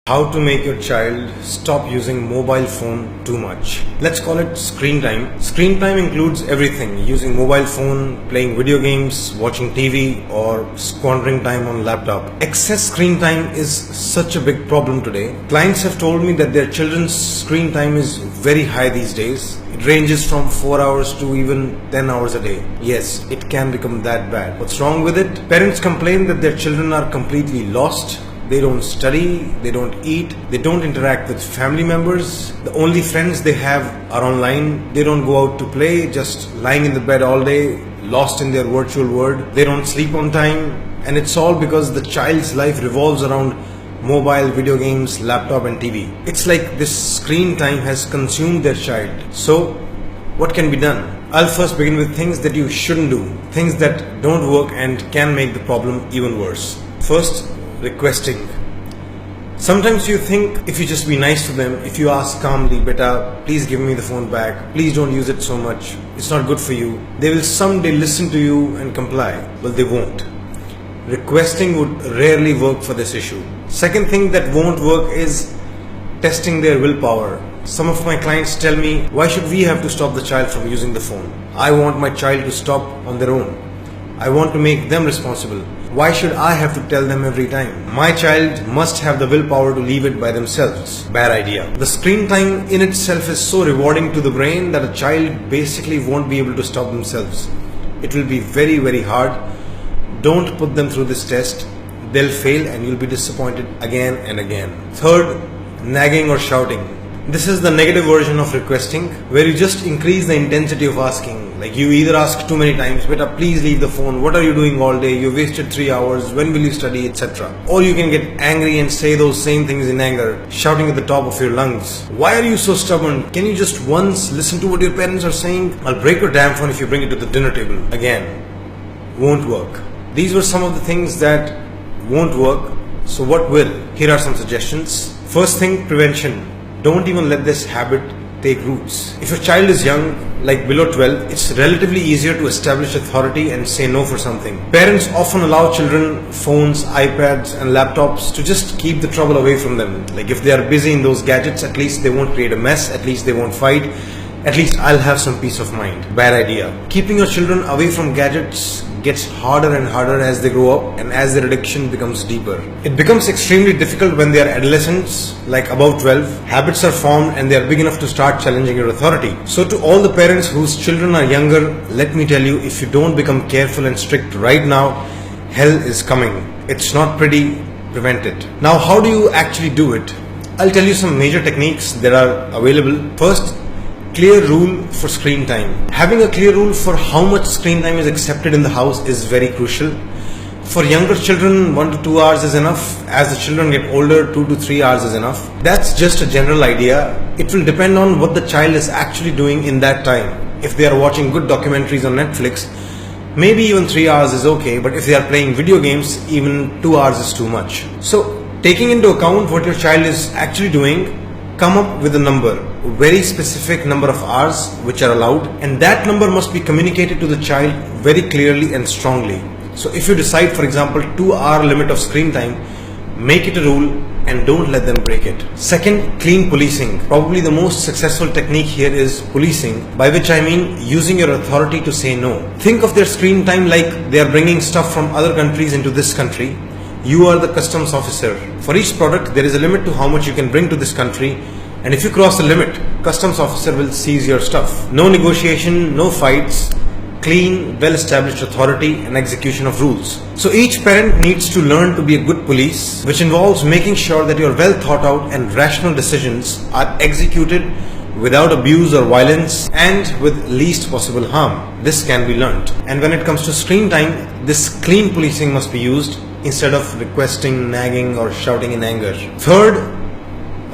How to make your child stop using mobile phone too much. Let's call it screen time. Screen time includes everything: using mobile phone, playing video games, watching TV, or squandering time on laptop. Excess screen time is such a big problem today. Clients have told me that their children's screen time is very high these days. It ranges from 4 hours to even 10 hours a day. Yes, it can become that bad. What's wrong with it? Parents complain that their children are completely lost. They don't study, they don't eat, they don't interact with family members. The only friends they have are online. They don't go out to play, just lying in the bed all day, lost in their virtual world. They don't sleep on time, and it's all because the child's life revolves around mobile, video games, laptop and TV. It's like this screen time has consumed their child. So, what can be done? I'll first begin with things that you shouldn't do, things that don't work and can make the problem even worse. First, requesting. Sometimes you think if you just be nice to them, if you ask calmly, beta, please give me the phone back, please don't use it so much, it's not good for you, they will someday listen to you and comply. Well, they won't. Requesting would rarely work for this issue. Second thing that won't work is testing their willpower. Some of my clients tell me, why should we have to stop the child from using the phone? I want my child to stop on their own. I want to make them responsible. Why should I have to tell them every time? My child must have the willpower to leave it by themselves. Bad idea. The screen time in itself is so rewarding to the brain that a child basically won't be able to stop themselves. It will be very, very hard. Don't put them through this test. They'll fail and you'll be disappointed again and again. Third, nagging or shouting. This is the negative version of requesting, where you just increase the intensity of asking. Like you either ask too many times, beta, please leave the phone, what are you doing all day, you wasted 3 hours, when will you study, etc. Or you can get angry and say those same things in anger, shouting at the top of your lungs. Why are you so stubborn? Can you just once listen to what your parents are saying? I'll break your damn phone if you bring it to the dinner table. Again, won't work. These were some of the things that won't work. So what will? Here are some suggestions. First thing, prevention. Don't even let this habit take roots. If your child is young, like below 12, it's relatively easier to establish authority and say no for something. Parents often allow children phones, iPads and laptops to just keep the trouble away from them. Like if they are busy in those gadgets, at least they won't create a mess, at least they won't fight, at least I'll have some peace of mind. Bad idea. Keeping your children away from gadgets gets harder and harder as they grow up and as their addiction becomes deeper. It becomes extremely difficult when they are adolescents, like above 12. Habits are formed and they are big enough to start challenging your authority. So to all the parents whose children are younger, let me tell you, if you don't become careful and strict right now, hell is coming. It's not pretty. Prevent it. Now, how do you actually do it? I'll tell you some major techniques that are available. First, clear rule for screen time. Having a clear rule for how much screen time is accepted in the house is very crucial. For younger children, 1 to 2 hours is enough. As the children get older, 2 to 3 hours is enough. That's just a general idea. It will depend on what the child is actually doing in that time. If they are watching good documentaries on Netflix, maybe even 3 hours is okay, but if they are playing video games, even 2 hours is too much. So, taking into account what your child is actually doing, come up with a number, a very specific number of hours which are allowed, and that number must be communicated to the child very clearly and strongly. So if you decide, for example, 2-hour limit of screen time, make it a rule and don't let them break it. Second, clean policing. Probably the most successful technique here is policing, by which I mean using your authority to say no. Think of their screen time like they are bringing stuff from other countries into this country. You are the customs officer. For each product, there is a limit to how much you can bring to this country, and if you cross the limit, customs officer will seize your stuff. No negotiation, no fights, clean, well-established authority and execution of rules. So each parent needs to learn to be a good police, which involves making sure that your well thought out and rational decisions are executed without abuse or violence and with least possible harm. This can be learnt. And when it comes to screen time, this clean policing must be used instead of requesting, nagging or shouting in anger. Third,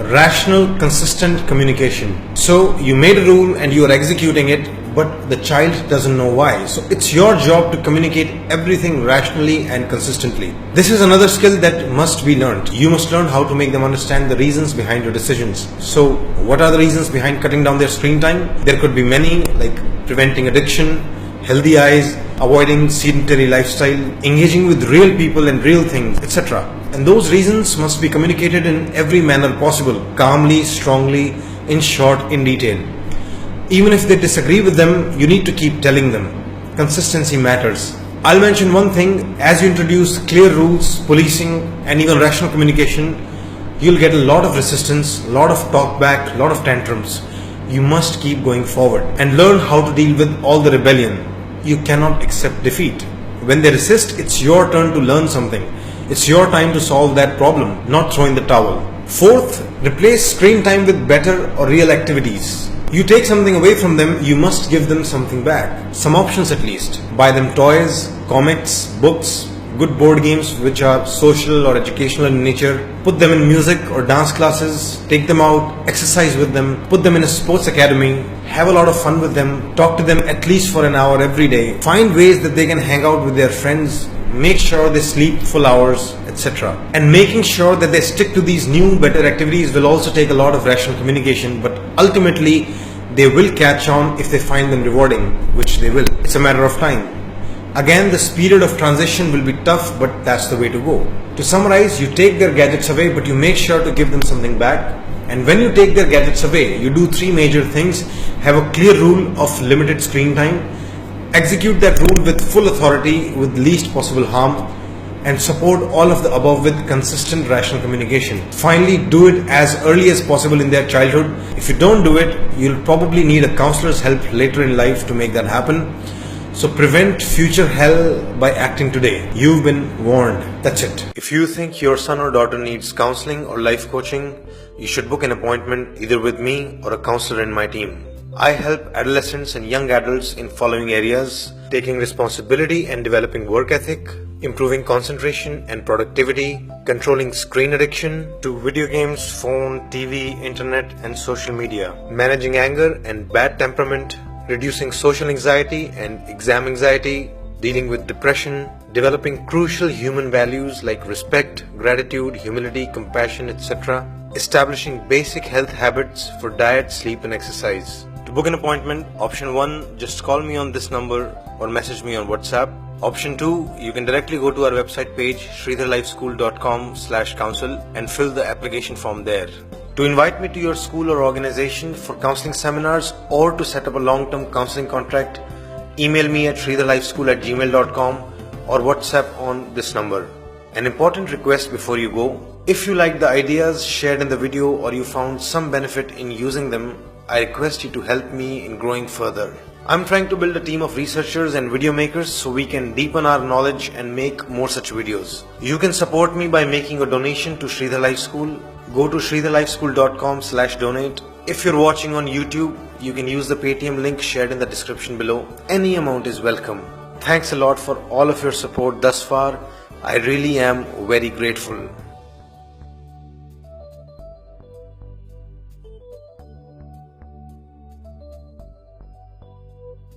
rational, consistent communication. So you made a rule and you are executing it, but the child doesn't know why. So it's your job to communicate everything rationally and consistently. This is another skill that must be learned. You must learn how to make them understand the reasons behind your decisions. So what are the reasons behind cutting down their screen time? There could be many, like preventing addiction, healthy eyes, avoiding sedentary lifestyle, engaging with real people and real things, etc. And those reasons must be communicated in every manner possible, calmly, strongly, in short, in detail. Even if they disagree with them, you need to keep telling them. Consistency matters. I'll mention one thing: as you introduce clear rules, policing, and even rational communication, you'll get a lot of resistance, a lot of talk back, a lot of tantrums. You must keep going forward and learn how to deal with all the rebellion. You cannot accept defeat. When they resist, it's your turn to learn something. It's your time to solve that problem, not throw in the towel. Fourth, replace screen time with better or real activities. You take something away from them, you must give them something back. Some options at least. Buy them toys, comics, books, good board games which are social or educational in nature. Put them in music or dance classes. Take them out, exercise with them. Put them in a sports academy. Have a lot of fun with them. Talk to them at least for an hour every day. Find ways that they can hang out with their friends. Make sure they sleep full hours, etc. And making sure that they stick to these new, better activities will also take a lot of rational communication, but ultimately they will catch on if they find them rewarding, which they will. It's a matter of time. Again, this period of transition will be tough, but that's the way to go. To summarize, you take their gadgets away, but you make sure to give them something back. And when you take their gadgets away, you do three major things. Have a clear rule of limited screen time. Execute that rule with full authority with least possible harm, and support all of the above with consistent rational communication. Finally, do it as early as possible in their childhood. If you don't do it, you'll probably need a counselor's help later in life to make that happen. So prevent future hell by acting today. You've been warned. That's it. If you think your son or daughter needs counseling or life coaching, you should book an appointment either with me or a counselor in my team. I help adolescents and young adults in following areas: taking responsibility and developing work ethic, improving concentration and productivity, controlling screen addiction to video games, phone, TV, internet and social media, managing anger and bad temperament, reducing social anxiety and exam anxiety, dealing with depression, developing crucial human values like respect, gratitude, humility, compassion, etc., establishing basic health habits for diet, sleep and exercise. To book an appointment, option 1, just call me on this number or message me on WhatsApp. Option 2, you can directly go to our website page sridharlifeschool.com/counsel and fill the application form there. To invite me to your school or organization for counseling seminars or to set up a long-term counseling contract, email me at sridharlifeschool@gmail.com or WhatsApp on this number. An important request before you go: if you like the ideas shared in the video or you found some benefit in using them, I request you to help me in growing further. I'm trying to build a team of researchers and video makers so we can deepen our knowledge and make more such videos. You can support me by making a donation to Sridhar Life School. Go to sridharlifeschool.com/donate. If you're watching on YouTube, you can use the Paytm link shared in the description below. Any amount is welcome. Thanks a lot for all of your support thus far. I really am very grateful.